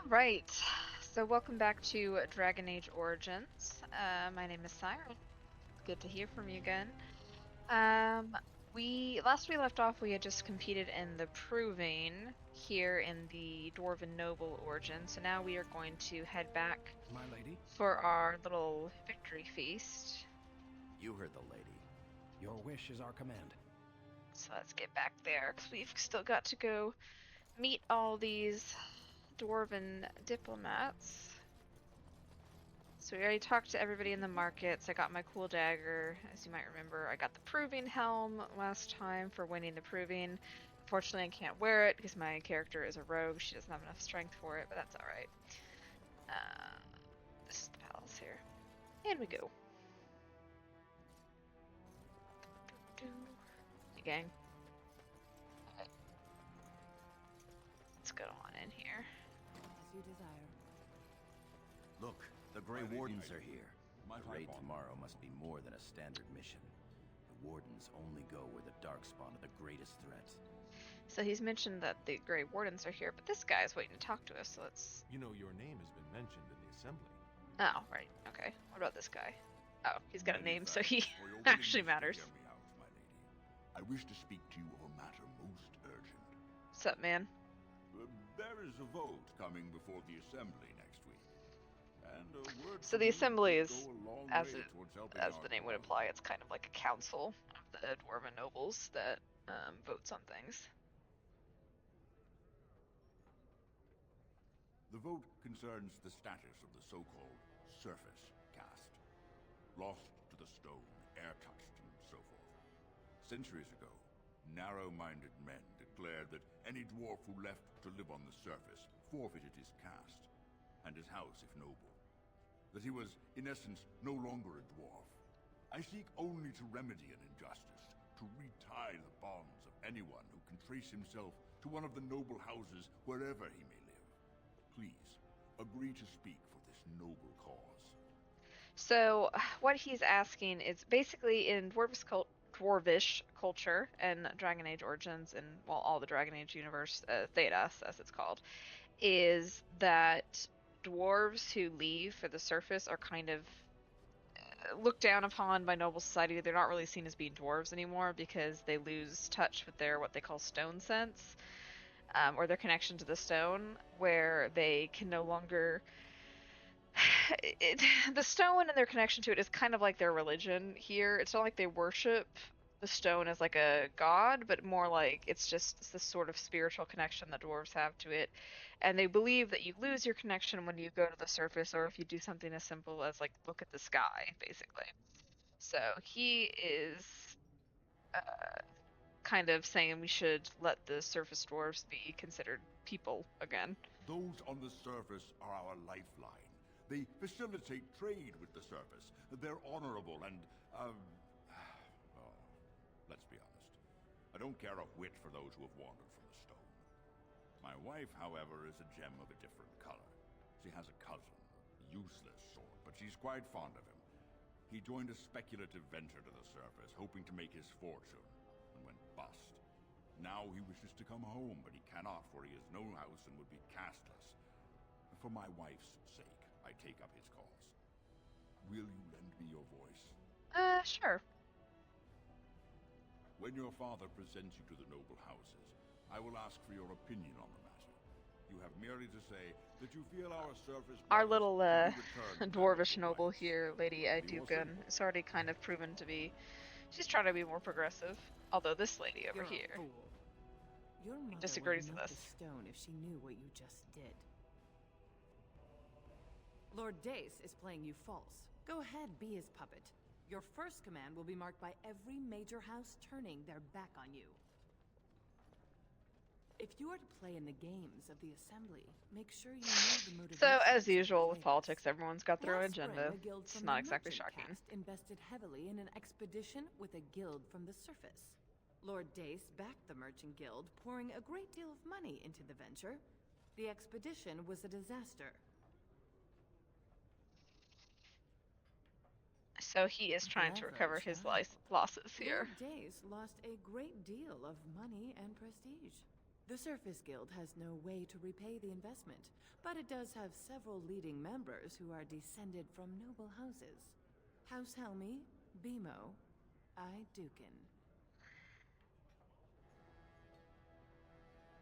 Right. So welcome back to Dragon Age Origins. My name is Siren. Good to hear from you again. Um, we left off, we had just competed in the Proving here in the Dwarven Noble Origin. So now we are going to head back My lady? for our little victory feast. You heard the lady. Your wish is our command. So let's get back there, because we've still got to go meet all these Dwarven diplomats. So we already talked to everybody in the markets. I got my cool dagger, as you might remember. I got the Proving Helm last time for winning the Proving. Unfortunately, I can't wear it because my character is a rogue. She doesn't have enough strength for it, but that's alright. This is the palace here. And we go. Hey, gang. Alright. Let's go on in here. As you desire. Look, the Grey Wardens are here. The raid tomorrow must be more than a standard mission. The Wardens only go where the Darkspawn are the greatest threat. So he's mentioned that the Grey Wardens are here, but this guy's waiting to talk to us, so let's... You know, your name has been mentioned in the assembly. Oh, right. Okay. What about this guy? Oh, he's got a name, so he actually matters. I wish to speak to you of a matter most urgent. What's up, man? There is a vote coming before the assembly next week. And a word So from the you assembly would is, go a long as way it, towards helping as our the name would cause. imply, it's kind of like a council of the Dwarven nobles that votes on things. The vote concerns the status of the so-called surface caste. Lost to the stone, air-touched, and so forth. Centuries ago, narrow-minded men declared that any dwarf who left to live on the surface forfeited his caste, and his house if noble. That he was, in essence, no longer a dwarf. I seek only to remedy an injustice, to retie the bonds of anyone who can trace himself to one of the noble houses wherever he may live. Please, agree to speak for this noble cause. So what he's asking is basically in Dwarvish culture and Dragon Age Origins and, well, all the Dragon Age universe, Thedas, as it's called, is that dwarves who leave for the surface are kind of looked down upon by noble society. They're not really seen as being dwarves anymore because they lose touch with their what they call stone sense, or their connection to the stone, where they can no longer. The stone and their connection to it is kind of like their religion here. It's not like they worship the stone as like a god, but more like it's this sort of spiritual connection that dwarves have to it. And they believe that you lose your connection when you go to the surface, or if you do something as simple as like look at the sky, basically. So he is kind of saying we should let the surface dwarves be considered people again. Those on the surface are our lifeline. They facilitate trade with the surface. They're honorable and, well, let's be honest. I don't care a whit for those who have wandered from the stone. My wife, however, is a gem of a different color. She has a cousin, a useless sort, but she's quite fond of him. He joined a speculative venture to the surface, hoping to make his fortune, and went bust. Now he wishes to come home, but he cannot, for he has no house and would be castless. For my wife's sake, I take up his cause. Will you lend me your voice? Sure. When your father presents you to the noble houses, I will ask for your opinion on the matter. You have merely to say that you feel our surface... Our little, dwarvish noble here, Lady Idugan, is already kind of proven to be... She's trying to be more progressive. Although this lady over You're here a fool. Your mother disagrees would with melt us. the stone if she knew what you just did. Lord Dace is playing you false. Go ahead, be his puppet. Your first command will be marked by every major house turning their back on you. If you are to play in the games of the Assembly, make sure you know the motivation. So, as usual with politics, everyone's got their own Last spring, agenda. a guild It's from not the exactly merchant shocking. caste invested heavily in an expedition with a guild from the surface. Lord Dace backed the merchant guild, pouring a great deal of money into the venture. The expedition was a disaster. So he is trying to recover his losses here. Lord Dace lost a great deal of money and prestige. The Surface Guild has no way to repay the investment, but it does have several leading members who are descended from noble houses. House Helmi, Bimo, I Dukin.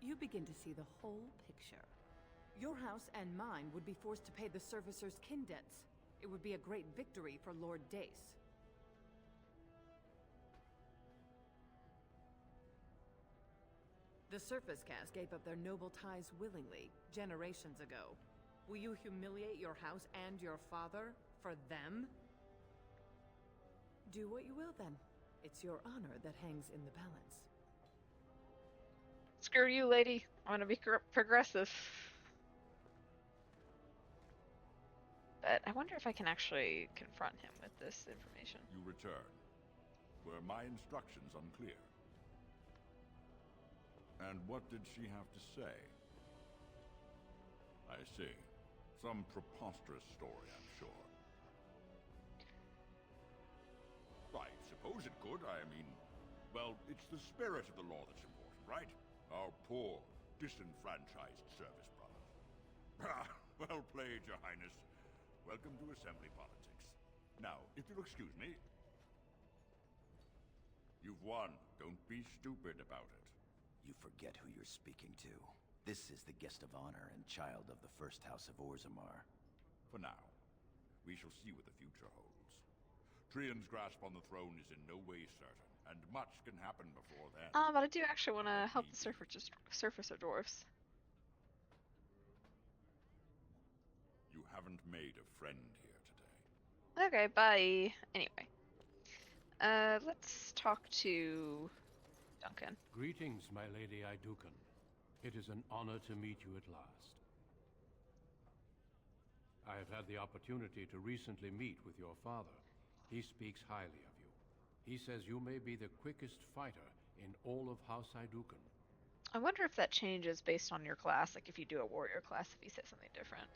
You begin to see the whole picture. Your house and mine would be forced to pay the Surfacer's kin debts. It would be a great victory for Lord Dace. The Surface Caste gave up their noble ties willingly, generations ago. Will you humiliate your house and your father for them? Do what you will, then. It's your honor that hangs in the balance. Screw you, lady. I want to be progressive. But I wonder if I can actually confront him with this information. You return. Were my instructions unclear? And what did she have to say? I see. Some preposterous story, I'm sure. I suppose it could. I mean, well, it's the spirit of the law that's important, right? Our poor, disenfranchised service brothers. Well played, Your Highness. Welcome to Assembly politics. Now, if you'll excuse me... You've won. Don't be stupid about it. You forget who you're speaking to. This is the guest of honor and child of the first house of Orzammar. For now. We shall see what the future holds. Trian's grasp on the throne is in no way certain, and much can happen before then. But I do actually want to help the surfacer dwarves. You haven't made a friend here today. Okay, bye. Anyway. Let's talk to Duncan. Greetings, my lady Idukan. It is an honor to meet you at last. I have had the opportunity to recently meet with your father. He speaks highly of you. He says you may be the quickest fighter in all of House Idukan. I wonder if that changes based on your class, like if you do a warrior class, if he says something different.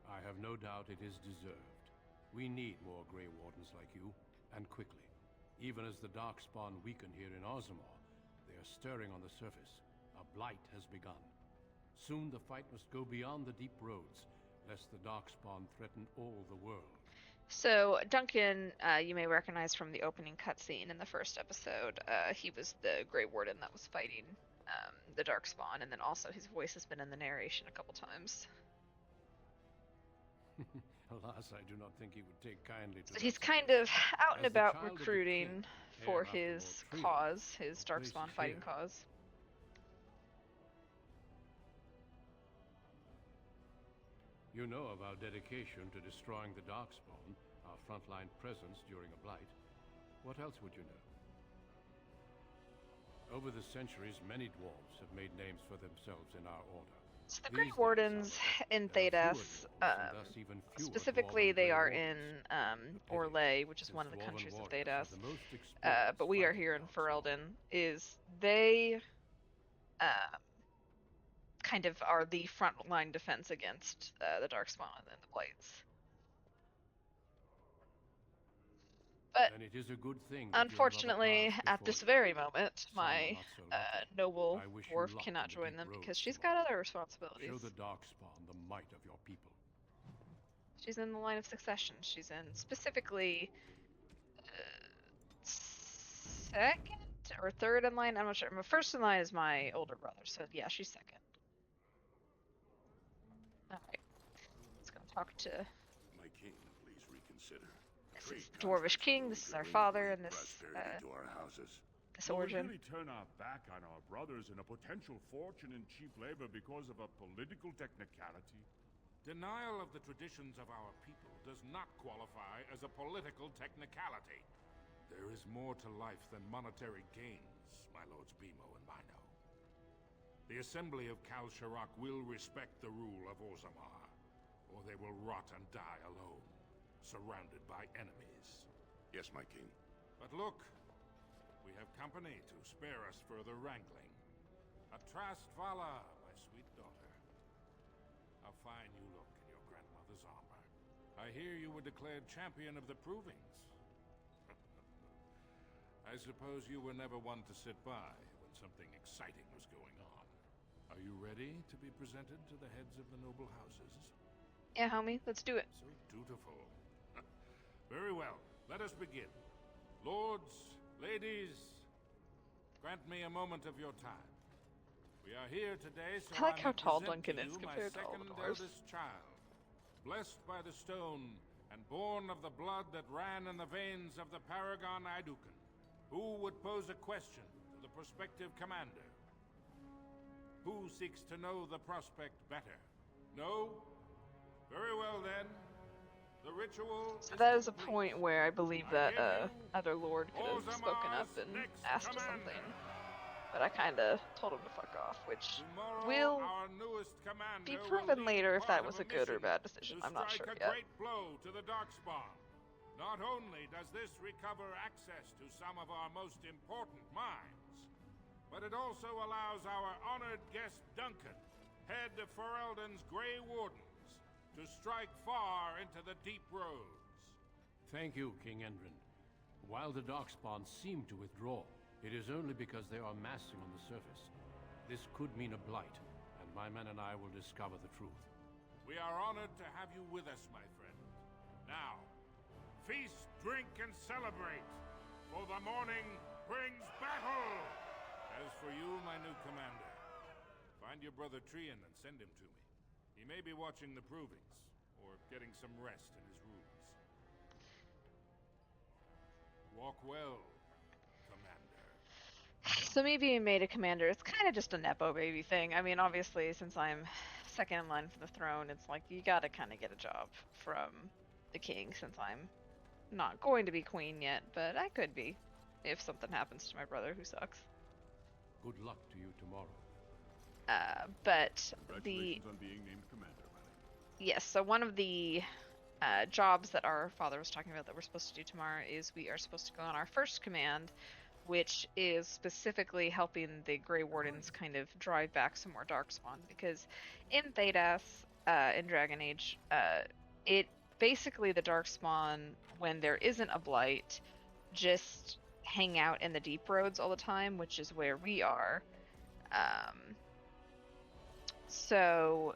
I have no doubt it is deserved. We need more Grey Wardens like you, and quickly. Even as the Darkspawn weaken here in Orzammar, they are stirring on the surface. A blight has begun. Soon the fight must go beyond the deep roads, lest the Darkspawn threaten all the world. So, Duncan, you may recognize from the opening cutscene in the first episode. He was the Grey Warden that was fighting the Darkspawn, and then also his voice has been in the narration a couple times. Alas, I do not think he would take kindly to But he's that kind suggestion. of out and As the about child of the recruiting king, for heir after his Lord Trian, cause, his a place Darkspawn is fighting here. cause. You know of our dedication to destroying the Darkspawn, our frontline presence during a blight. What else would you know? Over the centuries, many dwarves have made names for themselves in our order. So the Grey These days, Wardens however, in there are fewer Thedas, dwarves, and thus even fewer specifically Dwarven they Grey are Wardens. in A pity, Orlais, which is since one of the Dwarven countries of warriors Thedas, are the most experienced but we are fighting here in Darkspawn. Ferelden, is they kind of are the frontline defense against the Darkspawn and the Blights. But And it is a good thing that you have other unfortunately, paths at before this you. very moment, Some are my not so lucky. noble I wish you dwarf luck cannot in the join deep them roads because she's tomorrow. got other responsibilities. Show the Darkspawn the might of your people. She's in the line of succession. She's in specifically second or third in line. I'm not sure. My first in line is my older brother, so yeah, she's second. All right, let's go talk to. My king, please reconsider. This is the Dwarvish King. This is our father, and this to our houses. this Will we origin. really turn our back on our brothers and a potential fortune in cheap labor because of a political technicality? Denial of the traditions of our people does not qualify as a political technicality. There is more to life than monetary gains, my lords Bimo and Mino. The Assembly of Kal Sharrak will respect the rule of Orzammar, or they will rot and die alone, surrounded by enemies. Yes, my king. But look, we have company to spare us further wrangling. Atrast Vala, my sweet daughter. How fine you look in your grandmother's armor. I hear you were declared champion of the Provings. I suppose you were never one to sit by when something exciting was going on. Are you ready to be presented to the heads of the noble houses? Yeah, homie, let's do it. So dutiful. Very well, let us begin. Lords, ladies, grant me a moment of your time. We are here today so I like how may tall present Duncan to is you my compared to all the second dwarves. eldest child, blessed by the stone and born of the blood that ran in the veins of the paragon Iduken, who would pose a question to the prospective commander. Who seeks to know the prospect better? No? Very well then. The ritual So is that is a complete. point where I believe I that give you other lord could have spoken up Orzammar's and next asked commander. something, but I kind of told him to fuck off, which Tomorrow, will our newest commander be will proven lead later if part that was of a good or mission bad decision. to I'm not strike sure a yet. great blow to the Darkspawn. Not only does this recover access to some of our most important mines, but it also allows our honored guest Duncan, head of Ferelden's Grey Wardens, to strike far into the deep roads. Thank you, King Endrin. While the Darkspawn seem to withdraw, it is only because they are massing on the surface. This could mean a blight, and my men and I will discover the truth. We are honored to have you with us, my friend. Now, feast, drink, and celebrate, for the morning brings battle! As for you, my new commander, find your brother Trian and send him to me. He may be watching the provings, or getting some rest in his rooms. Walk well, Commander. So me being made a commander, it's kind of just a nepo baby thing. I mean, obviously, since I'm second in line for the throne, it's like you gotta kind of get a job from the king, since I'm not going to be queen yet, but I could be if something happens to my brother who sucks. Good luck to you tomorrow. But Congratulations on being named commander, Riley. yes, so one of the jobs that our father was talking about that we're supposed to do tomorrow is we are supposed to go on our first command, which is specifically helping the Grey Wardens kind of drive back some more Darkspawn, because in Thedas, in Dragon Age, it basically the Darkspawn, when there isn't a blight, just hang out in the deep roads all the time, which is where we are. So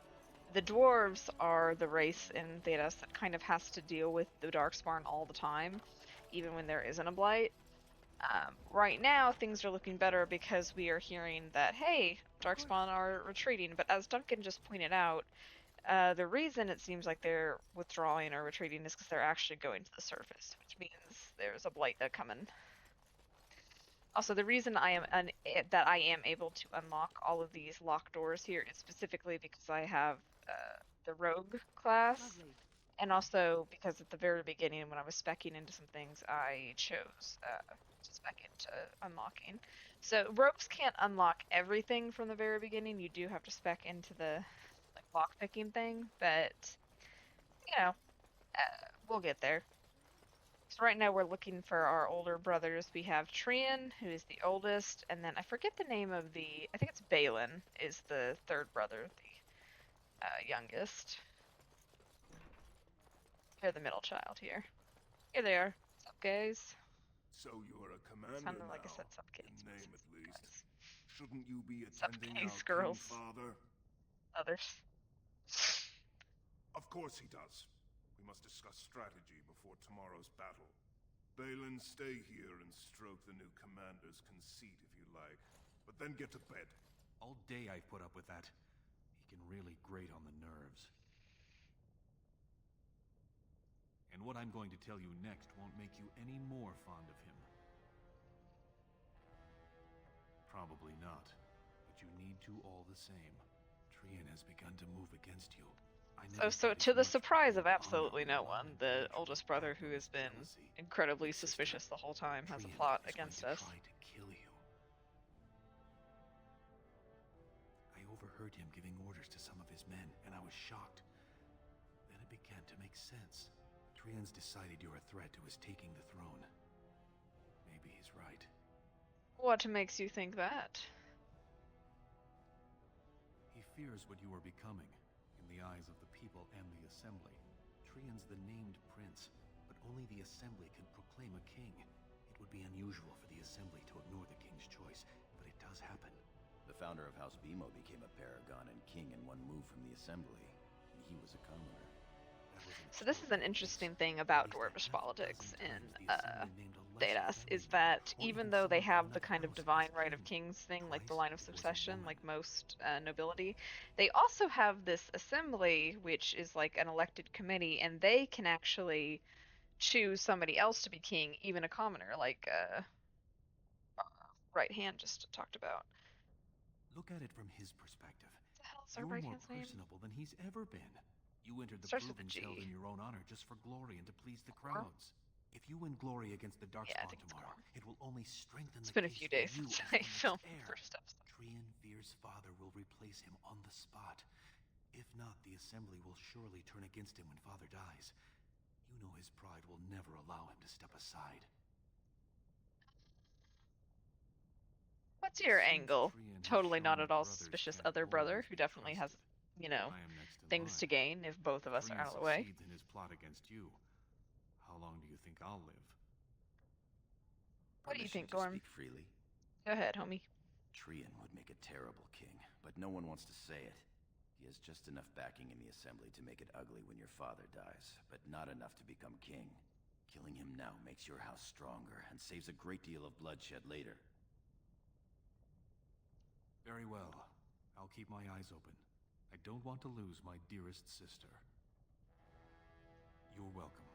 the dwarves are the race in Thedas that kind of has to deal with the Darkspawn all the time, even when there isn't a blight. Right now, things are looking better because we are hearing that, hey, Darkspawn are retreating, but as Duncan just pointed out, the reason it seems like they're withdrawing or retreating is because they're actually going to the surface, which means there's a blight coming. Also, the reason that I am able to unlock all of these locked doors here is specifically because I have the rogue class, Lovely. and also because at the very beginning when I was speccing into some things, I chose to spec into unlocking. So rogues can't unlock everything from the very beginning. You do have to spec into the like lockpicking thing, but you know, we'll get there. So right now we're looking for our older brothers. We have Trian, who is the oldest, and then I forget the name of I think it's Balin, is the third brother, the youngest. They're the middle child here. Here they are. What's up, guys? So you're a commander Sounded now, like I said sup, in kids. name at least. Guys. Shouldn't you be Sup, attending gays, our girls. king father? Others. Of course he does. We must discuss strategy before tomorrow's battle. Balin, stay here and stroke the new commander's conceit if you like. But then get to bed. All day I've put up with that. He can really grate on the nerves. And what I'm going to tell you next won't make you any more fond of him. Probably not, but you need to all the same. Trian has begun to move against you. So to the surprise of absolutely no one, the oldest brother, who has been incredibly suspicious the whole time, has a plot against us. Try to kill you. I overheard him giving orders to some of his men, and I was shocked. Then it began to make sense. Trian's decided you're a threat to his taking the throne. Maybe he's right. What makes you think that? He fears what you are becoming, in the eyes of the people and the Assembly. Trian's the named prince, but only the Assembly can proclaim a king. It would be unusual for the Assembly to ignore the king's choice, but it does happen. The founder of House Bimo became a paragon and king in one move from the assembly. And he was a commoner. So this is an interesting thing about dwarvish politics in Thedas, is that even though they have the kind of divine right of kings thing, like the line of succession, like most nobility, they also have this assembly, which is like an elected committee, and they can actually choose somebody else to be king, even a commoner, like right hand just talked about. Look at it from his perspective. What the hell is our You're right more hand's name? personable than he's ever been. You entered the Starts with a provings G. held in your own honor just for glory and to please the crowds. If you win glory against the Yeah, I Darkspawn think it's tomorrow, gone. it will only strengthen It's the been a case few for days you since as I the next filmed the heir. first episode. Trian Fear's father will replace him on the spot. If not, the assembly will surely turn against him when father dies. You know his pride will never allow him to step aside. What's your Since angle? Trian has Totally shown not the at all brothers suspicious can't other brother always who be definitely has, trusted, you know, I am next in things to line. gain if both of us are Trian out of the way. succeeds in his plot against you. How long do you think I'll live? What do you Permission think, to Gorm? speak freely? Go ahead, homie. Trian would make a terrible king, but no one wants to say it. He has just enough backing in the assembly to make it ugly when your father dies, but not enough to become king. Killing him now makes your house stronger and saves a great deal of bloodshed later. Very well. I'll keep my eyes open. I don't want to lose my dearest sister. You're welcome.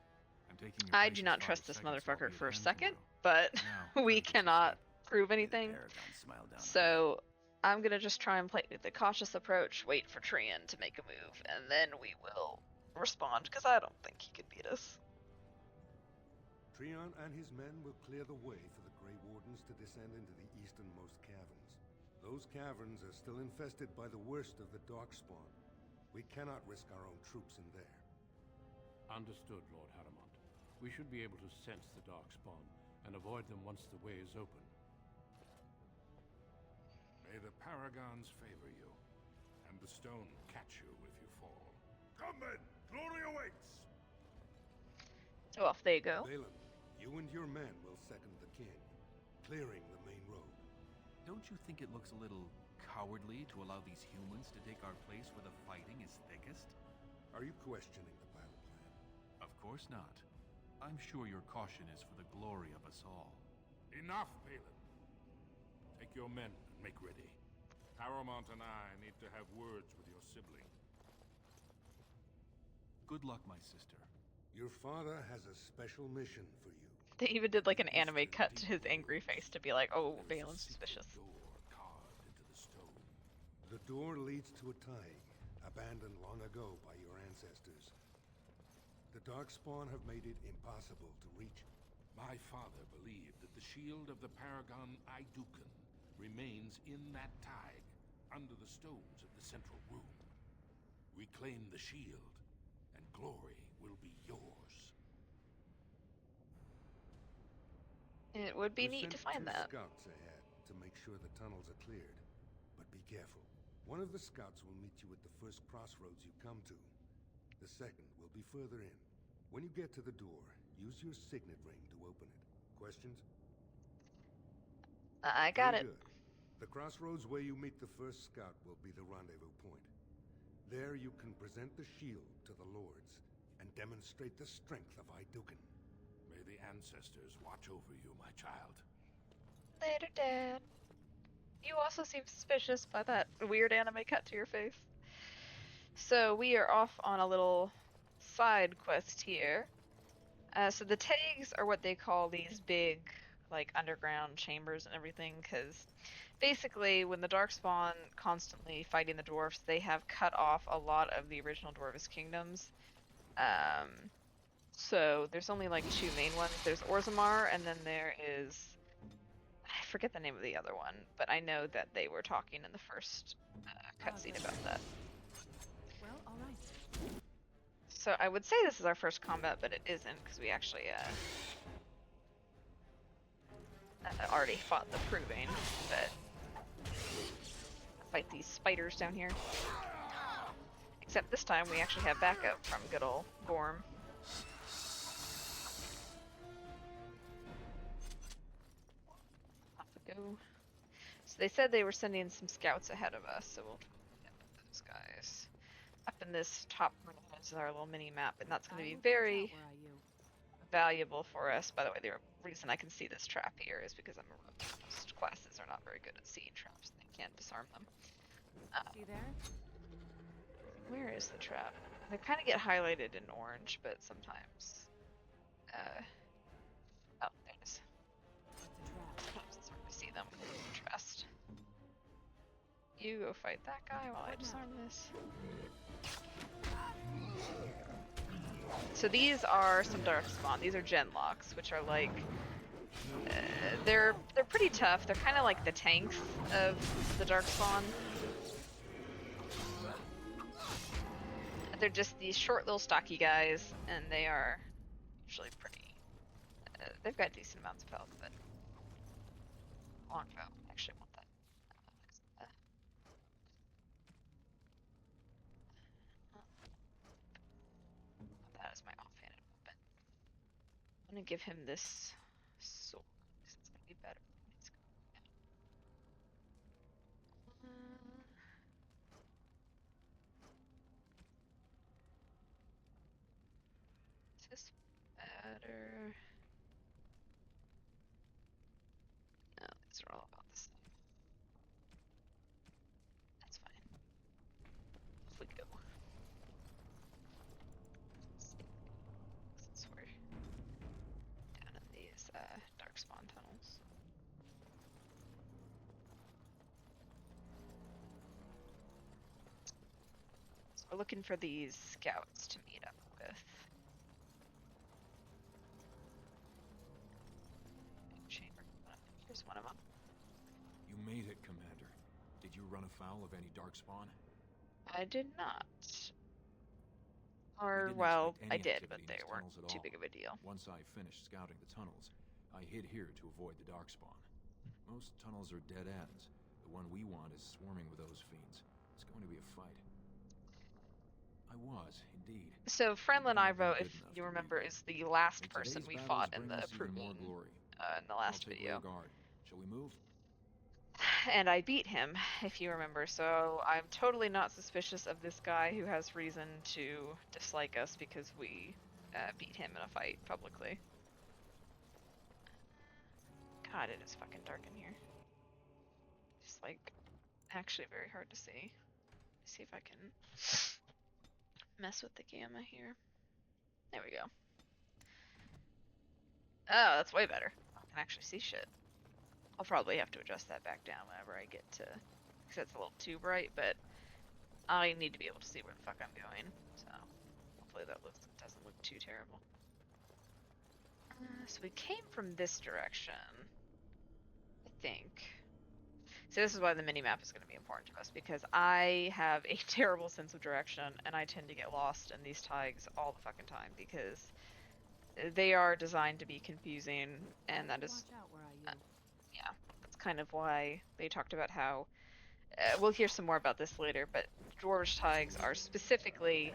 I'm taking your I place do as not father's trust this second, so I'll motherfucker be for a at hand second, tomorrow. but Now, we try to get cannot some prove May the anything. Paragon smile down on So I'm gonna just try and play the cautious approach, wait for Trian to make a move, and then we will respond, because I don't think he could beat us. Trian and his men will clear the way for the Grey Wardens to descend into the easternmost caverns. Those caverns are still infested by the worst of the Darkspawn. We cannot risk our own troops in there. Understood, Lord Haramont. We should be able to sense the Darkspawn and avoid them once the way is open. May the Paragons favor you, and the stone catch you if you fall. Come then! Glory awaits! So off they go. Balin, you and your men will second the king, clearing the main road. Don't you think it looks a little cowardly to allow these humans to take our place where the fighting is thickest? Are you questioning the battle plan? Of course not. I'm sure your caution is for the glory of us all. Enough, Balin. Take your men and make ready. Haramont and I need to have words with your sibling. Good luck, my sister. Your father has a special mission for you. They even did like an anime cut to his angry face to be like, oh, Balin's suspicious. Door carved into the stone. The door leads to a Taig, abandoned long ago by your ancestors. The Darkspawn have made it impossible to reach it. My father believed that the shield of the Paragon Idukan remains in that Taig, under the stones of the central room. Reclaim the shield, and glory will be yours. It would be We neat to sent find two that. scouts ahead to make sure the tunnels are cleared. But be careful. One of the scouts will meet you at the first crossroads you come to. The second will be further in. When you get to the door, use your signet ring to open it. Questions? I got Very it. good. The crossroads where you meet the first scout will be the rendezvous point. There you can present the shield to the lords and demonstrate the strength of Idukan. May the ancestors watch over you, my child. Later, Dad. You also seem suspicious by that weird anime cut to your face. So we are off on a little side quest here. So the tags are what they call these big, like, underground chambers and everything, because basically when the Darkspawn constantly fighting the dwarfs, they have cut off a lot of the original Dwarvish kingdoms. So there's only like two main ones. There's Orzammar, and then there is, I forget the name of the other one, but I know that they were talking in the first cutscene about that. Well, all right. So I would say this is our first combat, but it isn't, because we actually already fought the Proving, but fight these spiders down here. Except this time we actually have backup from good old Gorm. Off we go. So they said they were sending some scouts ahead of us, so we'll get those guys. Up in this top corner is our little mini map, and that's going to be very valuable for us. By the way, the reason I can see this trap here is because I'm a rogue. Most classes are not very good at seeing traps, and they can't disarm them. See there? Where is the trap? They kind of get highlighted in orange, but sometimes... oh, there it is. Sometimes it's hard to see them in contrast. You go fight that guy while I disarm this. So these are some darkspawn. These are genlocks, which are like they're pretty tough. They're kind of like the tanks of the darkspawn. They're just these short little stocky guys, and they are usually pretty. They've got decent amounts of health, but longbow. I actually want that. That is my offhanded weapon. I'm gonna give him this sword because it's gonna be better. Is this better? No, these are all about the same. That's fine. Off we go. Since we're down in these darkspawn tunnels. So we're looking for these scouts to meet up with. Chamber. Here's one of them. You made it, Commander. Did you run afoul of any darkspawn? I did not. We Or, didn't well, expect I any did, but activity in they these weren't tunnels at too all. big of a deal. Once I finished scouting the tunnels, I hid here to avoid the darkspawn. Most tunnels are dead ends. The one we want is swarming with those fiends. It's going to be a fight. I was, indeed. So, Friendlin I've been Ivo, if good enough you to remember, leave. is the last May person today's we battles fought in bring the us even more proving glory. in the last I'll take video. rear guard. Shall we move? And I beat him, if you remember, so I'm totally not suspicious of this guy who has reason to dislike us because we beat him in a fight publicly. God, it is fucking dark in here. Just like, actually very hard to see. See if I can mess with the gamma here. There we go. Oh, that's way better. I can actually see shit. I'll probably have to adjust that back down whenever I get to, because it's a little too bright, but I need to be able to see where the fuck I'm going, so hopefully that doesn't look too terrible. So we came from this direction, I think. So this is why the mini-map is going to be important to us, because I have a terrible sense of direction, and I tend to get lost in these tags all the fucking time, because they are designed to be confusing, and that is... yeah, that's kind of why they talked about how... we'll hear some more about this later, but Dwarvish tags are specifically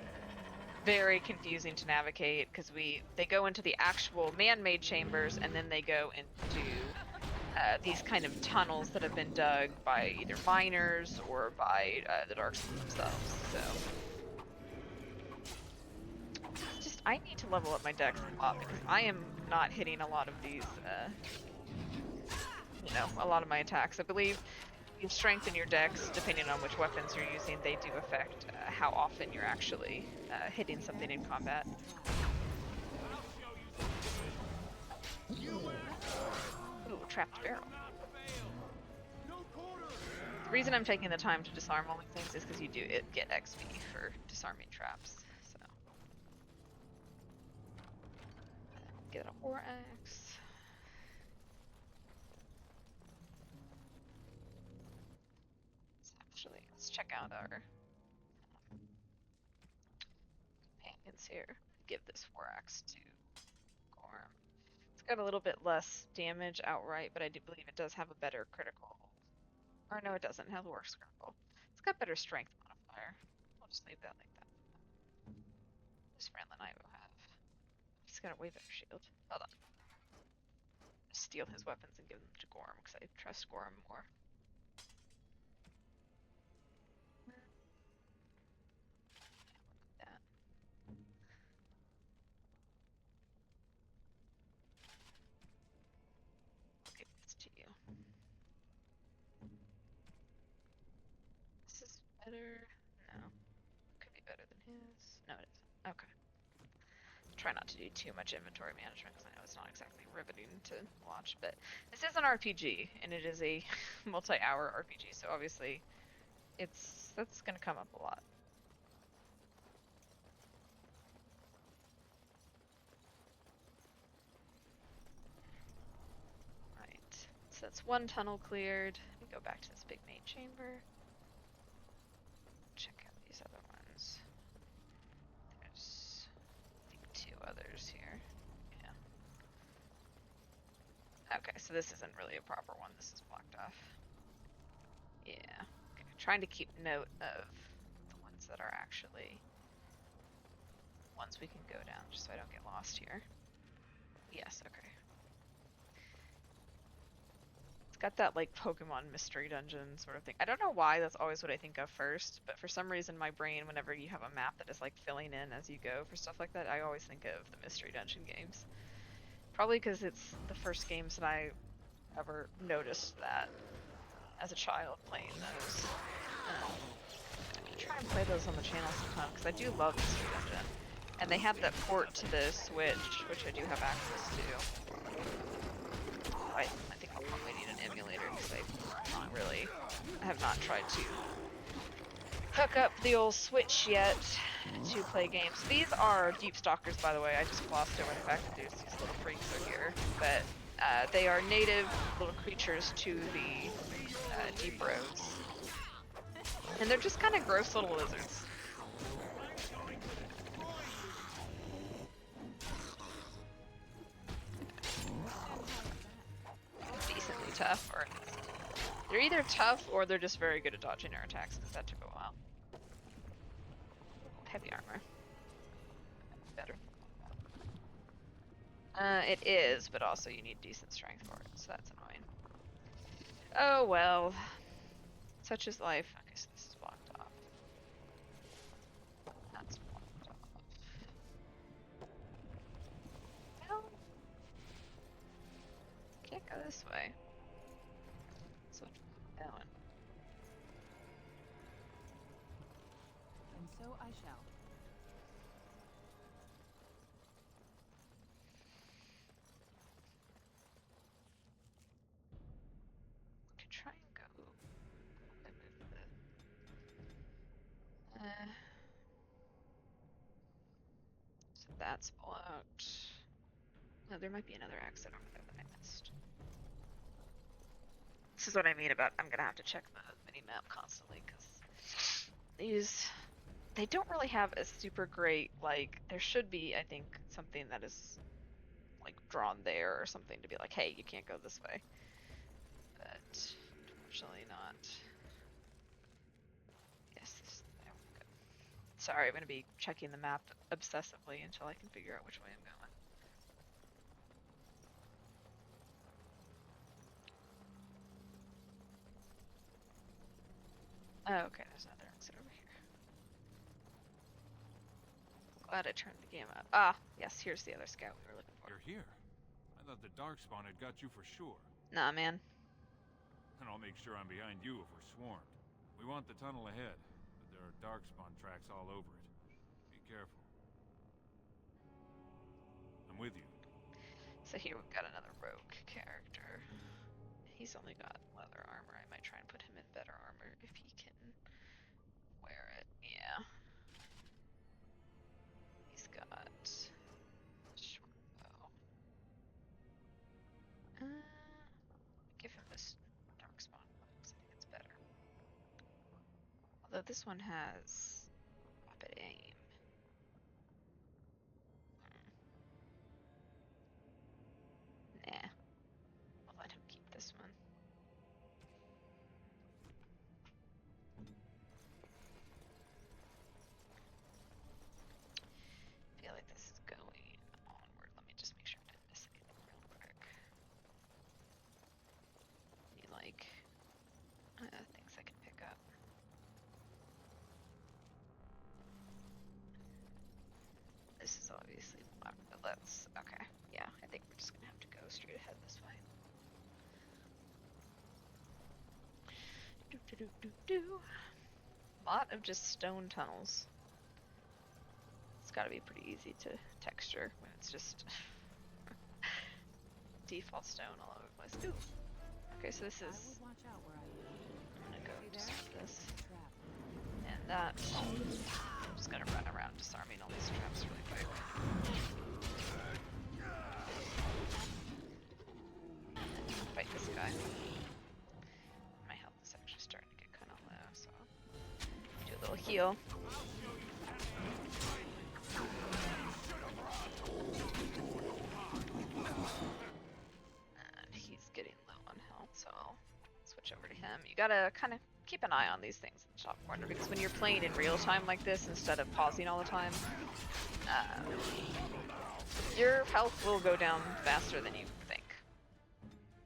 very confusing to navigate, because they go into the actual man-made chambers, and then they go into these kind of tunnels that have been dug by either miners or by the Darkspawn themselves, so... I need to level up my dex a lot, because I am not hitting a lot of these, you know, a lot of my attacks. I believe you strengthen your dex, depending on which weapons you're using, they do affect how often you're actually hitting something in combat. Ooh, trapped barrel. The reason I'm taking the time to disarm all these things is because you do get XP for disarming traps. Get a 4x. Let's check out our companions here. Give this 4x to Gorm. It's got a little bit less damage outright, but I do believe it does have a better critical. Or no, it doesn't. It has a worse critical. It's got better strength modifier. We'll just leave that like that. This Franlin Ivo have. He's got a way better shield. Hold on. Steal his weapons and give them to Gorm, because I trust Gorm more. Better? No. Could be better than his. No, it isn't. Okay. Try not to do too much inventory management because I know it's not exactly riveting to watch, but this is an RPG and it is a multi-hour RPG, so obviously that's gonna come up a lot. Right. So that's one tunnel cleared. Let me go back to this big main chamber. Check out these other ones. There's I think two others here. Yeah. Okay, so this isn't really a proper one. This is blocked off. Yeah. Okay. Trying to keep note of the ones that are actually ones we can go down, just so I don't get lost here. Yes, okay. It's got that like Pokemon mystery dungeon sort of thing. I don't know why that's always what I think of first, but for some reason my brain, whenever you have a map that is like filling in as you go for stuff like that, I always think of the mystery dungeon games. Probably because it's the first games that I ever noticed that as a child playing those. I'm gonna try and play those on the channel sometime because I do love Mystery Dungeon. And they have that port to the Switch, which I do have access to. I think I'll probably need an emulator because I have not tried to hook up the old Switch yet to play games. These are Deep Stalkers, by the way. I just glossed over the fact that there's these little freaks are here, but they are native little creatures to the deep roads, and they're just kind of gross little lizards. Decently tough, or they're either tough or they're just very good at dodging our attacks, because that took a while. Heavy armor. Better. It is, but also you need decent strength for it, so that's annoying. Oh well. Such is life. Okay, so this is blocked off. That's blocked off. Well, can't go this way. So that one. And so I shall. Could try and go. So that's blocked. No, there might be another exit over there that I missed. This is what I mean about I'm gonna have to check the mini-map constantly, because they don't really have a super great, like, there should be, I think, something that is, like, drawn there or something to be like, hey, you can't go this way. But, unfortunately not. Yes, there we go. Sorry, I'm gonna be checking the map obsessively until I can figure out which way I'm going. Oh, okay, there's another exit over here. Glad I turned the game up. Ah, yes, here's the other scout we were looking for. You're here. I thought the Darkspawn had got you for sure. Nah, man. And I'll make sure I'm behind you if we're swarmed. We want the tunnel ahead, but there are Darkspawn tracks all over it. Be careful. I'm with you. So here we've got another rogue character. He's only got leather armor. I might try and put him in better armor if he can wear it. Yeah. He's got short bow. Give him this Darkspawn clothes. I think it's better. Although this one has rapid aim. Nah. I'll let him keep this one. I feel like this is going onward. Let me just make sure I didn't miss anything real quick. Any, like, things I can pick up. This is obviously blocked, but let's, okay. Yeah, I think we're just gonna have to go straight ahead this way. lot of just stone tunnels. It's gotta be pretty easy to texture when it's just default stone all over the place. Ooh. Okay, so this I is... would watch out where I am. I'm gonna go See disarm there? this. Trap. And that... I'm just gonna run around disarming all these traps really quick. Fight this guy. My health is actually starting to get kind of low, so do a little heal. And he's getting low on health, so I'll switch over to him. You gotta kind of keep an eye on these things in the top corner, because when you're playing in real time like this, instead of pausing all the time, your health will go down faster than you think.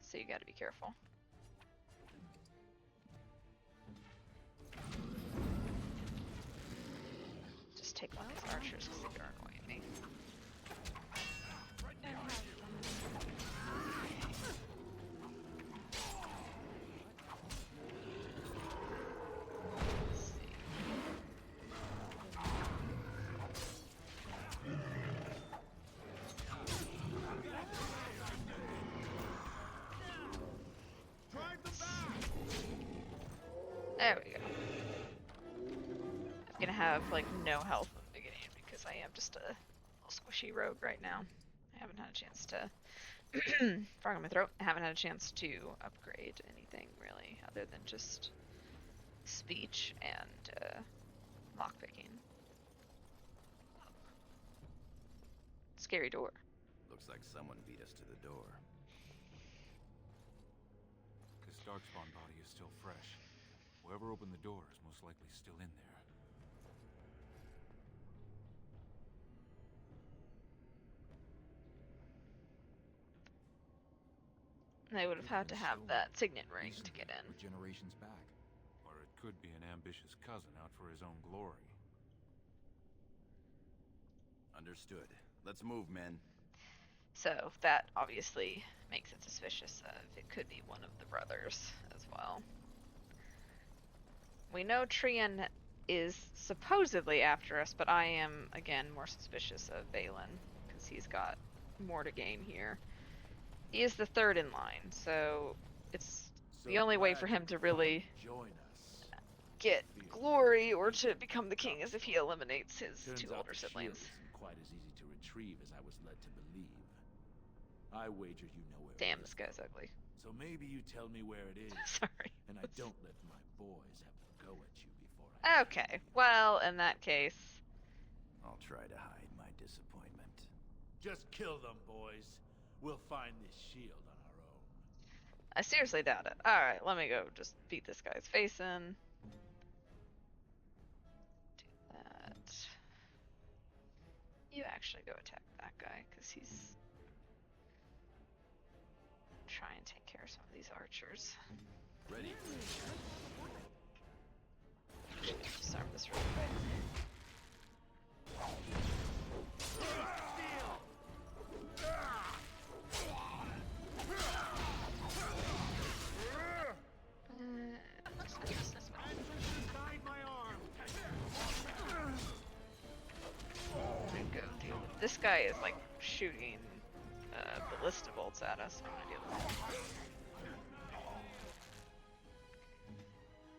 So you gotta be careful. Just take one of these archers because they are annoying me. Let's see. There we go. I'm gonna have like no health in the beginning because I am just a little squishy rogue right now. I haven't had a chance to frog in my throat. I haven't had a chance to upgrade anything really, other than just speech and lockpicking. Scary door. Looks like someone beat us to the door. This Darkspawn body is still fresh. Whoever opened the door is most likely still in there. They would have had to have that signet ring to get in. For generations back. Or it could be an ambitious cousin out for his own glory. Understood. Let's move, men. So that obviously makes it suspicious of it could be one of the brothers as well. We know Trian is supposedly after us, but I am, again, more suspicious of Balin, because he's got more to gain here. He is the third in line, so it's the only way for him to really get glory or to become the king is if he eliminates his two older siblings. Isn't quite as easy to retrieve as I was led to believe. I wager you know where Damn, it this is. guy's ugly. So maybe you tell me where it is, Sorry. and I don't let my boys have to go at you before I... Okay, well, in that case... I'll try to hide my disappointment. Just kill them, boys. We'll find this shield on our own. I seriously doubt it. Alright, let me go just beat this guy's face in. Do that. You actually go attack that guy, because he's trying to take care of some of these archers. Ready. Actually, disarm this real quick. This guy is like shooting ballista bolts at us. I'm gonna deal with that.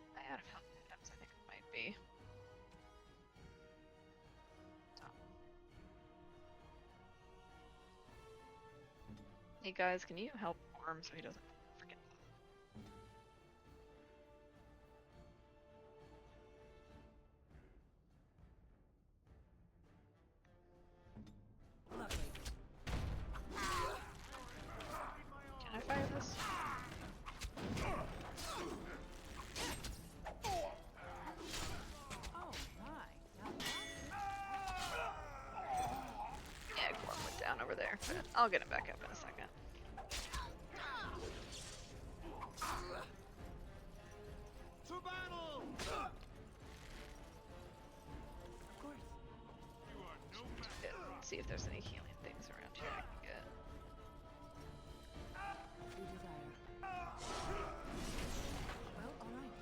Am I out of health items? I think it might be. Oh. Hey guys, can you help Orm so he doesn't forget? Lovely. Can I fire this? Oh my. Now Yeah, Gorm went down over there, but I'll get him back up in a second. To battle! of course. See if there's any healing things around here I can get. As you desire. Well, alright.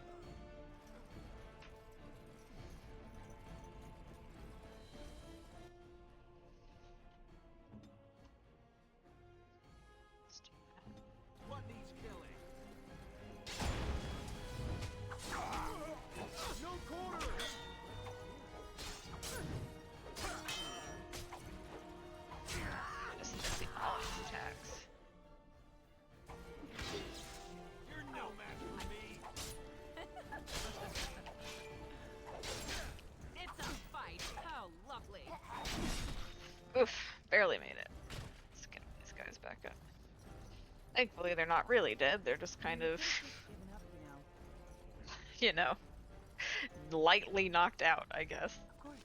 barely made it. Let's get these guys back up. Thankfully, they're not really dead. They're just kind of, Given up, you know. you know, lightly knocked out, I guess. Of course.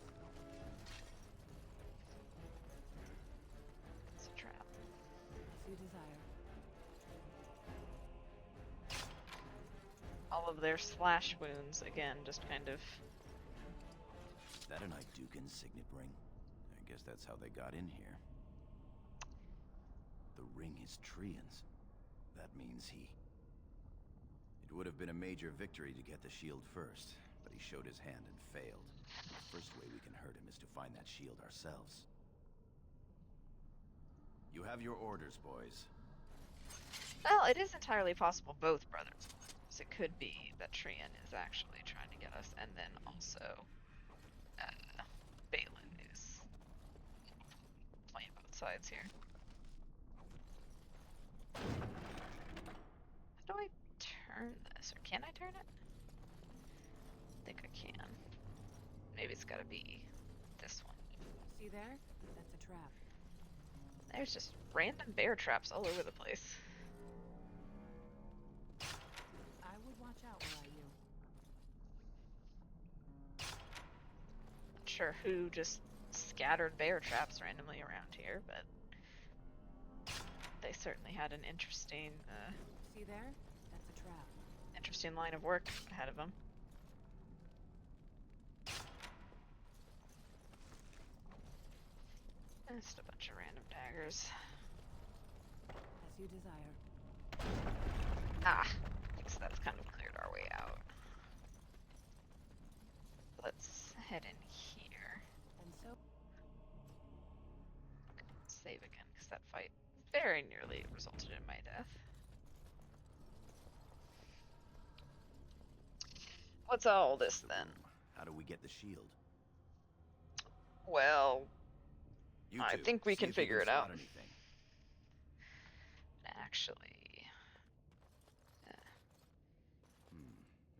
It's a trap. As you desire. All of their slash wounds, again, just kind of... Is that an Idukan signet ring? I guess that's how they got in here. The ring is Trian's. That means he... It would have been a major victory to get the shield first, but he showed his hand and failed. The first way we can hurt him is to find that shield ourselves. You have your orders, boys. Well, it is entirely possible both brothers. So it could be that Trian is actually trying to get us, and then also Balin is playing both sides here. How do I turn this? Or can I turn it? I think I can. Maybe it's gotta be this one. See there? That's a trap. There's just random bear traps all over the place. I would watch out were I you. Not sure who just scattered bear traps randomly around here, but they certainly had an interesting, See there? That's a trap. interesting line of work ahead of them. Just a bunch of random daggers. As you desire. Ah, I guess that's kind of cleared our way out. Let's head in here. And so Save again, because that fight very nearly resulted in my death. What's all this then? How do we get the shield? Well, You I two, think we see can if you figure it spot out. anything. Actually,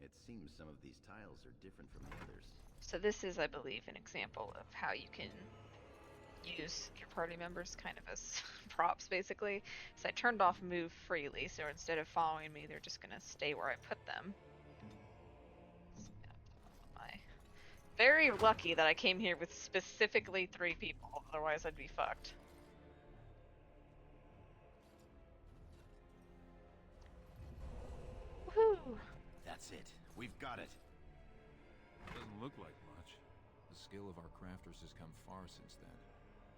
It seems some of these tiles are different from the others. so this is, I believe, an example of how you can use your party members kind of as props, basically. So I turned off move freely, so instead of following me, they're just gonna stay where I put them. Very lucky that I came here with specifically 3 people, otherwise I'd be fucked. Woohoo! That's it. We've got it. Doesn't look like much. The skill of our crafters has come far since then.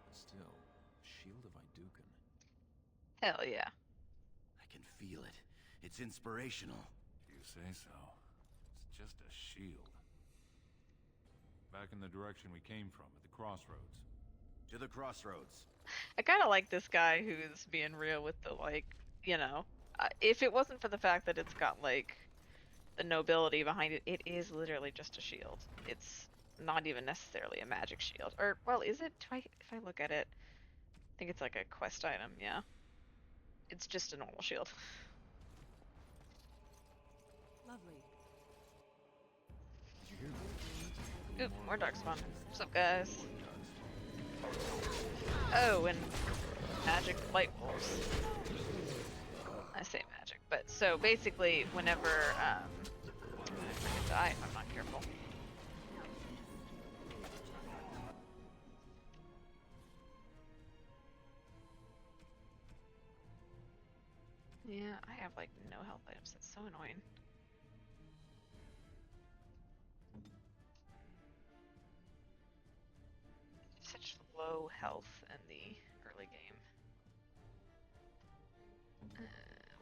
But still, Shield of Idukan. Hell yeah. I can feel it. It's inspirational. You say so. It's just a shield. Back in the direction we came from, at the crossroads. To the crossroads. I kind of like this guy who's being real with the, like, you know, if it wasn't for the fact that it's got, like, the nobility behind it, it is literally just a shield. It's not even necessarily a magic shield. Or, well, is it? If I look at it, I think it's like a quest item, yeah. It's just a normal shield. lovely. Did you hear that? Oop, more darkspawn. What's up, guys? Oh, and magic light wolves. I say magic, but so basically, whenever I could die if I'm not careful. Yeah, I have like no health items. That's so annoying. Such low health in the early game.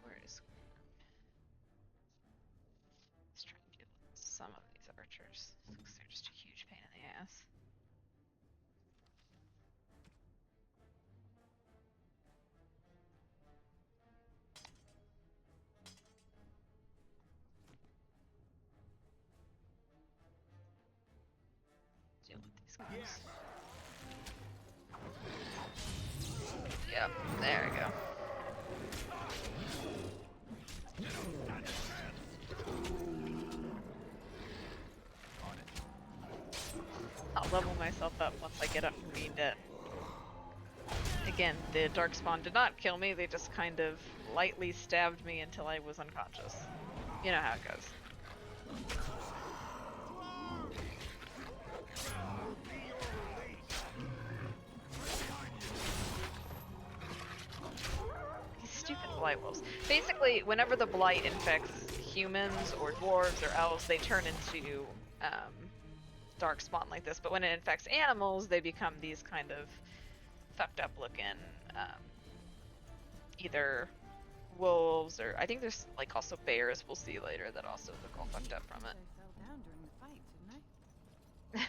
Where is... Let's try to deal with some of these archers, because they're just a huge pain in the ass. Deal with these guys. Yep, there we go. I'll level myself up once I get up from being dead. again, the Darkspawn did not kill me, they just kind of lightly stabbed me until I was unconscious. You know how it goes. These stupid blight wolves. Basically, whenever the blight infects humans or dwarves or elves, they turn into Darkspawn like this, but when it infects animals, they become these kind of fucked up looking, either wolves or I think there's like also bears we'll see later that also look all fucked up from it. I fell down during the fight, didn't I?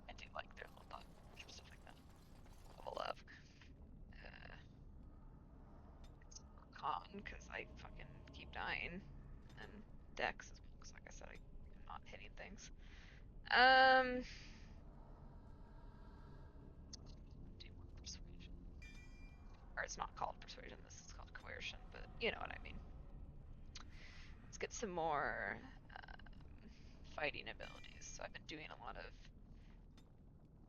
I do like their little dog stuff like that. Level up. Con, because I fucking keep dying. And Dex as well, because like I said, I'm not hitting things. Do more persuasion. Or it's not called persuasion, this is called coercion, but you know what I mean. Let's get some more fighting abilities. So I've been doing a lot of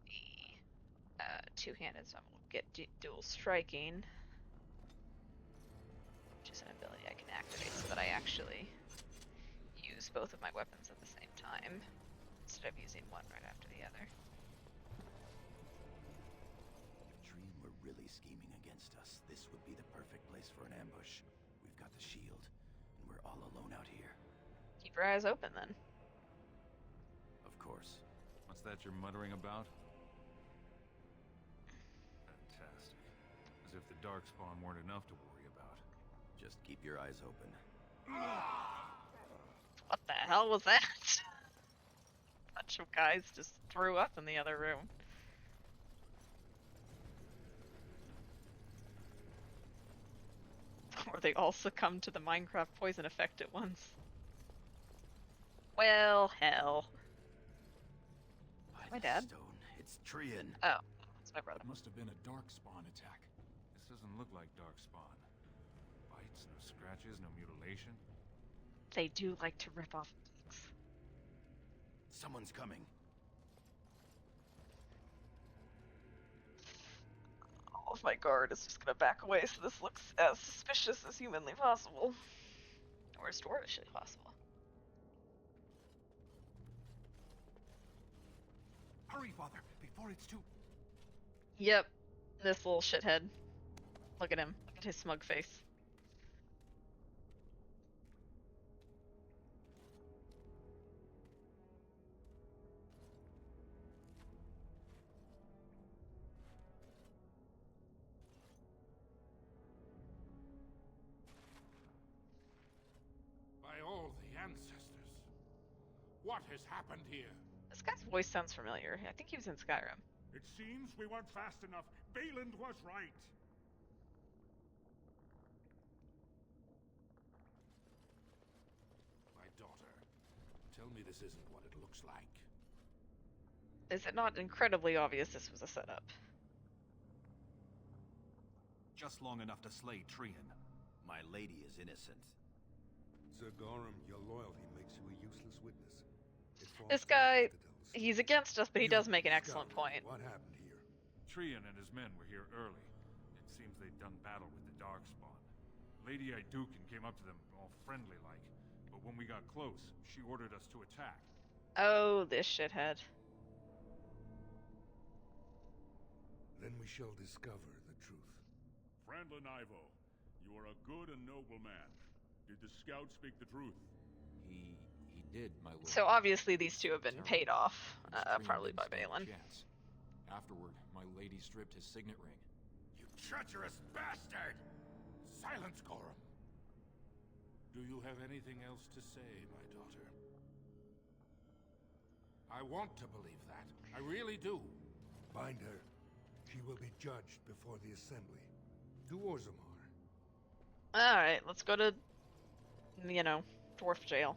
the two-handed, so I'm going to get dual striking, which is an ability I can activate so that I actually use both of my weapons at the same time, instead of using one right after the other. If Trian were really scheming against us, this would be the perfect place for an ambush. We've got the shield, and we're all alone out here. Keep your eyes open, then. Of course. What's that you're muttering about? Fantastic. As if the Darkspawn weren't enough to worry about. Just keep your eyes open. What the hell was that? A bunch of guys just threw up in the other room. Or they all succumbed to the Minecraft poison effect at once. Well, hell. My dad? Stone. It's Trian. Oh, that's my brother. It must have been a Darkspawn attack. This doesn't look like Darkspawn. Bites, no scratches, no mutilation. They do like to rip off legs. Someone's coming. All of my guard is just gonna back away so this looks as suspicious as humanly possible. Or as dwarvishly possible. Hurry, Father, before it's too... Yep, this little shithead. Look at him. Look at his smug face. By all the ancestors, what has happened here? This guy's voice sounds familiar. I think he was in Skyrim. It seems we weren't fast enough. Valand was right. My daughter, tell me this isn't what it looks like. Is it not incredibly obvious this was a setup? Just long enough to slay Trian. My lady is innocent. Sir Gorham, your loyalty makes you a useless witness. This guy, he's against us, but he does make an excellent point. What happened here? Trian and his men were here early. It seems they'd done battle with the Darkspawn. Lady Iduken came up to them all friendly-like, but when we got close, she ordered us to attack. Oh, this shithead. Then we shall discover the truth. Frandlin Ivo, you are a good and noble man. Did the scout speak the truth? He did, my lord. So obviously these two have been Terrible. paid off, Trian probably didn't by stand a Balin. chance. Afterward, my lady stripped his signet ring. You treacherous bastard! Silence, Gorham. Do you have anything else to say, my daughter? I want to believe that. I really do. Bind her. She will be judged before the assembly. To Orzammar. Alright, let's go to, you know, dwarf jail.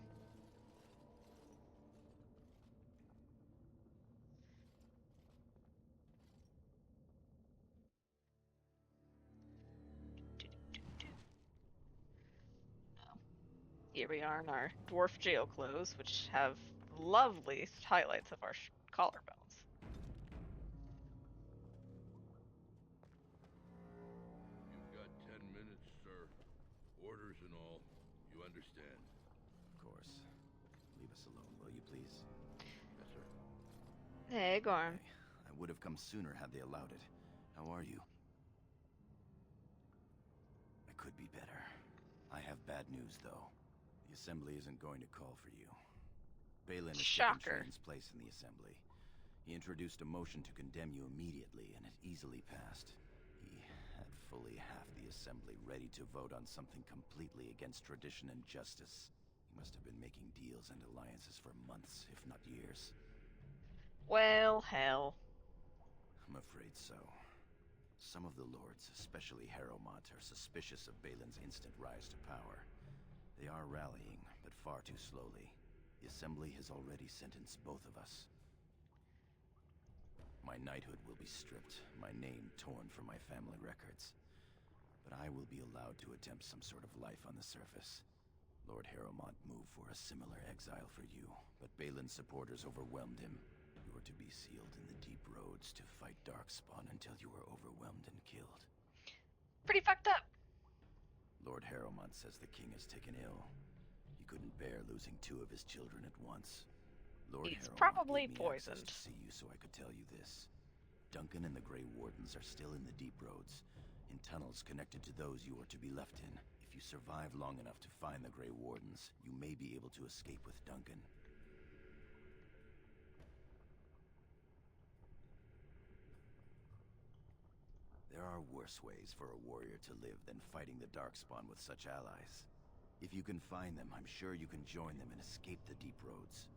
Here we are in our dwarf jail clothes, which have lovely highlights of our collarbones. Hey, Gorm. I would have come sooner had they allowed it. How are you? I could be better. I have bad news, though. The Assembly isn't going to call for you. Balin has taken Shocker. Trian's place in the Assembly. He introduced a motion to condemn you immediately, and it easily passed. He had fully half the Assembly ready to vote on something completely against tradition and justice. He must have been making deals and alliances for months, if not years. Well, hell. I'm afraid so. Some of the lords, especially Harrowmont, are suspicious of Balin's instant rise to power. They are rallying, but far too slowly. The Assembly has already sentenced both of us. My knighthood will be stripped, my name torn from my family records. But I will be allowed to attempt some sort of life on the surface. Lord Harrowmont moved for a similar exile for you, but Balin's supporters overwhelmed him. You are to be sealed in the deep roads to fight Darkspawn until you are overwhelmed and killed. Pretty fucked up. Lord Harrowmont says the king is taken ill. He couldn't bear losing 2 of his children at once. Lord He's Harrowmont probably gave me access poisoned. to see you so I could tell you this. Duncan and the Grey Wardens are still in the deep roads, in tunnels connected to those you are to be left in. If you survive long enough to find the Grey Wardens, you may be able to escape with Duncan. There are worse ways for a warrior to live than fighting the Darkspawn with such allies. If you can find them, I'm sure you can join them and escape the deep roads.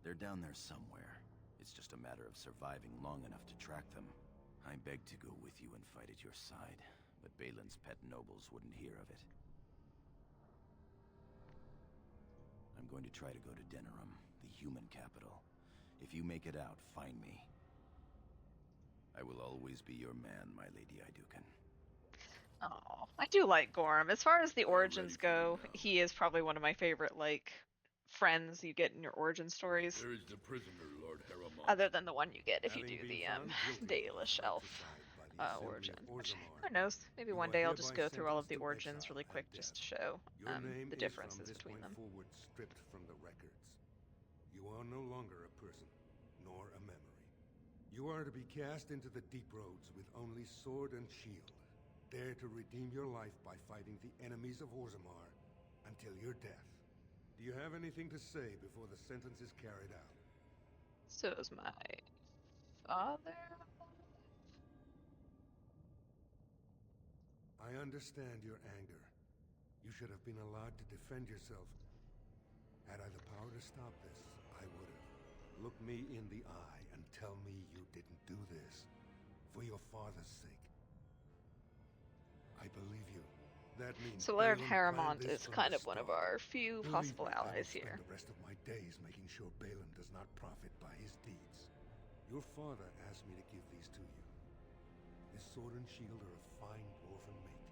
They're down there somewhere. It's just a matter of surviving long enough to track them. I begged to go with you and fight at your side, but Balin's pet nobles wouldn't hear of it. I'm going to try to go to Denerim, the human capital. If you make it out, find me. I will always be your man, my Lady Iduken. Oh, I do like Gorm. As far as the Are you origins ready for go, me now? he is probably one of my favorite, like, friends you get in your origin stories. There is the prisoner, Lord Harrowmont. Other than the one you get if you Having do been the found guilty of Dalish the elf fratricide by the Assembly origin. of Which, Orzammar, who knows? Maybe you one are day I'll just hereby go through all of sentenced the to origins exile really quick and just to death. show Your name the is differences from this between point them. forward stripped from the records. You are no longer a person, nor a memory. You are to be cast into the deep roads with only sword and shield. Dare to redeem your life by fighting the enemies of Orzammar until your death. Do you have anything to say before the sentence is carried out? So is my father. I understand your anger. You should have been allowed to defend yourself. Had I the power to stop this, I would have. Look me in the eye and tell me you didn't do this for your father's sake. I believe you. That means So Lord Balin planned Harrowmont this is from kind the of one of start. our few Believe possible me, I will allies spend here. the rest of my days making sure Balin does not profit by his deeds. Your father asked me to give these to you. This sword and shield are a fine dwarven make.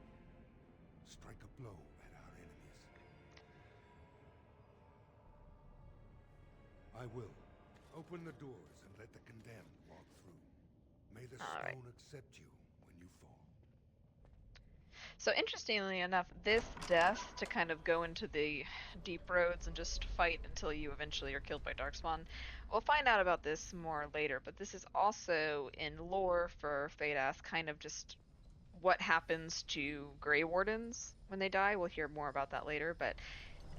Strike a blow at our enemies. I will. Open the doors and let the condemned walk through. May the All right. stone accept you when you fall. So interestingly enough, this death to kind of go into the deep roads and just fight until you eventually are killed by Darkspawn. We'll find out about this more later, but this is also in lore for Fadas kind of just what happens to Grey Wardens when they die. We'll hear more about that later, but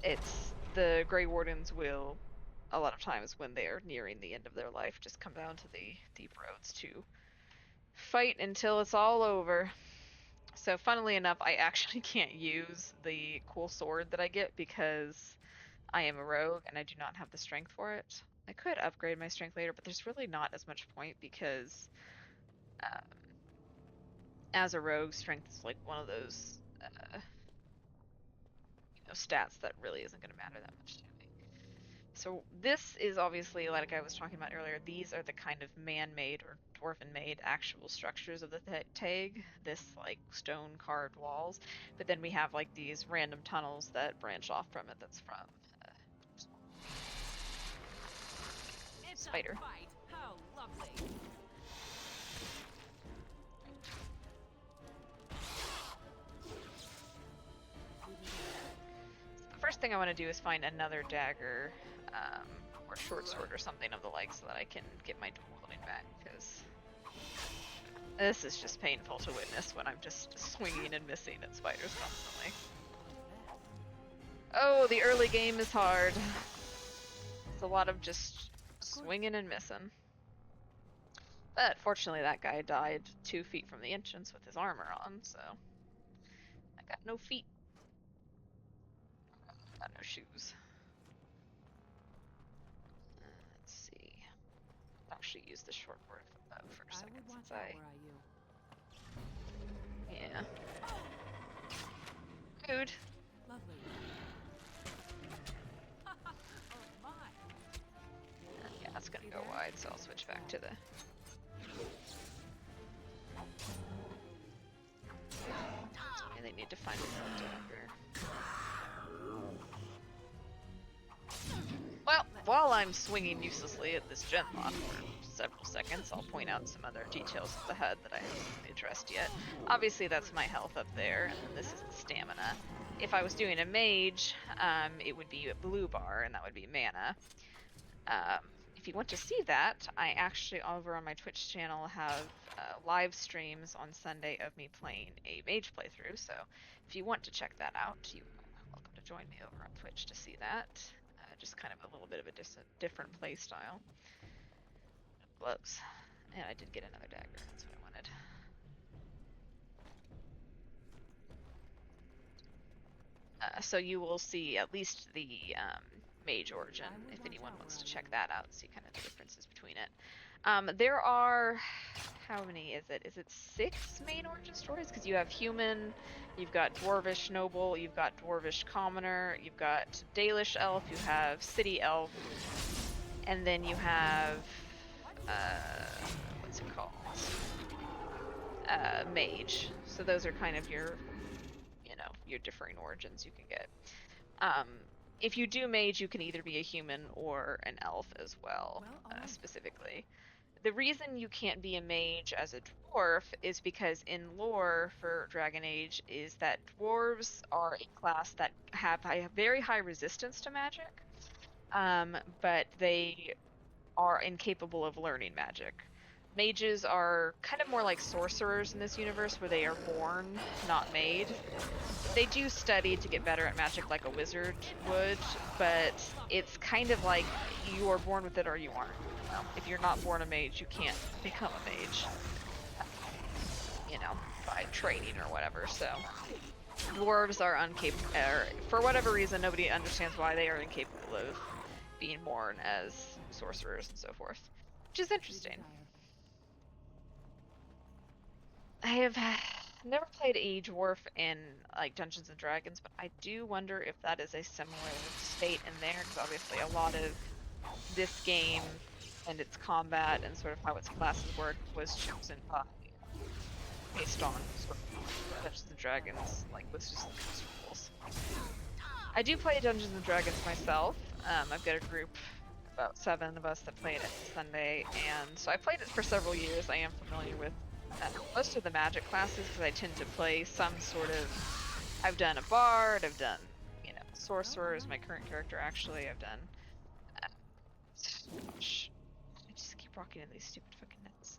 it's the Grey Wardens will a lot of times when they're nearing the end of their life just come down to the deep roads to fight until it's all over. So funnily enough, I actually can't use the cool sword that I get because I am a rogue and I do not have the strength for it. I could upgrade my strength later, but there's really not as much point because um, as a rogue, strength is like one of those stats that really isn't going to matter that much to me. So this is obviously, like I was talking about earlier, these are the kind of man-made or dwarven-made actual structures of the tag, this like stone-carved walls, but then we have like these random tunnels that branch off from it that's from It's spider. a fight. How lovely. first thing I want to do is find another dagger, or short sword or something of the like, so that I can get my dual wielding back, because this is just painful to witness when I'm just swinging and missing at spiders constantly. Oh, the early game is hard. It's a lot of just swinging and missing. But fortunately that guy died 2 feet from the entrance with his armor on, so I got no feet. Got no shoes. Let's see. I'll actually use the short board for a second, since Yeah. Rude. Lovely. Yeah, that's gonna go wide, so I'll switch back to the... I really need to find a dagger. Well, while I'm swinging uselessly at this Genlock for several seconds, I'll point out some other details of the HUD that I haven't addressed yet. Obviously that's my health up there, and this is the stamina. If I was doing a mage, it would be a blue bar, and that would be mana. If you want to see that, I actually, over on my Twitch channel, have live streams on Sunday of me playing a mage playthrough, so if you want to check that out, you're welcome to join me over on Twitch to see that. Just kind of a little bit of a different play style. Gloves. And I did get another dagger, that's what I wanted. So you will see at least the mage origin, if anyone wants to check that out, see kind of the differences between it. There are, how many is it? Is it 6 main origin stories? Because you have human, you've got dwarvish noble, you've got dwarvish commoner, you've got Dalish elf, you have city elf, and then you have, what's it called? Mage. So those are kind of your, your differing origins you can get. If you do mage, you can either be a human or an elf as well, specifically. The reason you can't be a mage as a dwarf is because in lore for Dragon Age is that dwarves are a class that have a very high resistance to magic, but they are incapable of learning magic. Mages are kind of more like sorcerers in this universe, where they are born, not made. They do study to get better at magic like a wizard would, but it's kind of like you are born with it or you aren't. If you're not born a mage, you can't become a mage, by training or whatever. So dwarves are incapable, for whatever reason, nobody understands why they are incapable of being born as sorcerers and so forth, which is interesting. I have never played a dwarf in like Dungeons and Dragons, but I do wonder if that is a similar state in there, because obviously a lot of this game and its combat and sort of how its classes work was chosen by based on sort of Dungeons and Dragons, like with just the rules. I do play Dungeons and Dragons myself. I've got a group, about 7 of us, that played it Sunday, and so I played it for several years. I am familiar with most of the magic classes, because I tend to play some sort of... I've done a bard, I've done, sorcerer is my current character actually, I've done... gosh, I just keep rocking in these stupid fucking nets.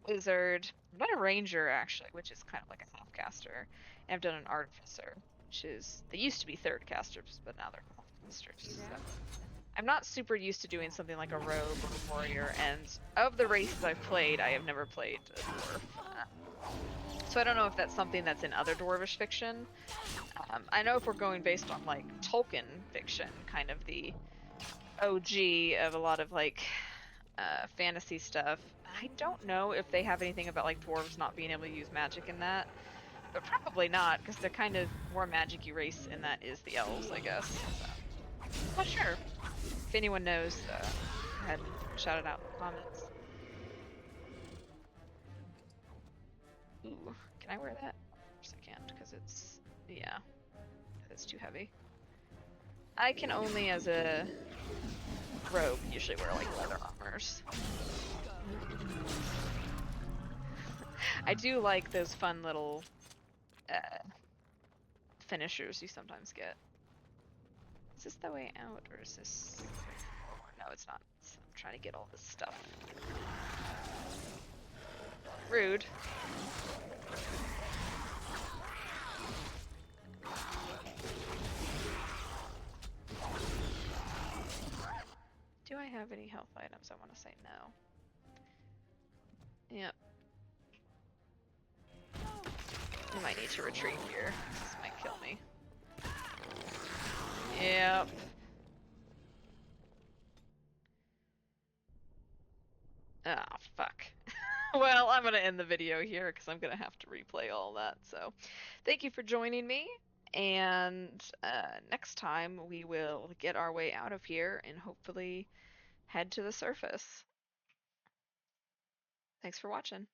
Wizard, I've done a ranger actually, which is kind of like a half-caster, and I've done an artificer, which is... They used to be third-casters, but now they're half-casters, so... I'm not super used to doing something like a rogue or a warrior, and of the races I've played, I have never played a dwarf. So I don't know if that's something that's in other dwarvish fiction. I know if we're going based on like Tolkien fiction, kind of the OG of a lot of like fantasy stuff, I don't know if they have anything about like dwarves not being able to use magic in that. But probably not, because they're kind of more magic-y race, and that is the elves, I guess. So. Not sure. If anyone knows, go ahead and shout it out in the comments. Ooh, can I wear that? Of course I can't, because it's... yeah. It's too heavy. I can only, as a rogue, usually wear, like, leather armors. I do like those fun little finishers you sometimes get. Is this the way out, or is this the way forward? No, it's not. I'm trying to get all this stuff. Rude. Do I have any health items? I want to say no. Yep. I might need to retreat here. This might kill me. Yep. Ah, fuck. Well, I'm going to end the video here because I'm going to have to replay all that. So, thank you for joining me. And next time we will get our way out of here and hopefully head to the surface. Thanks for watching.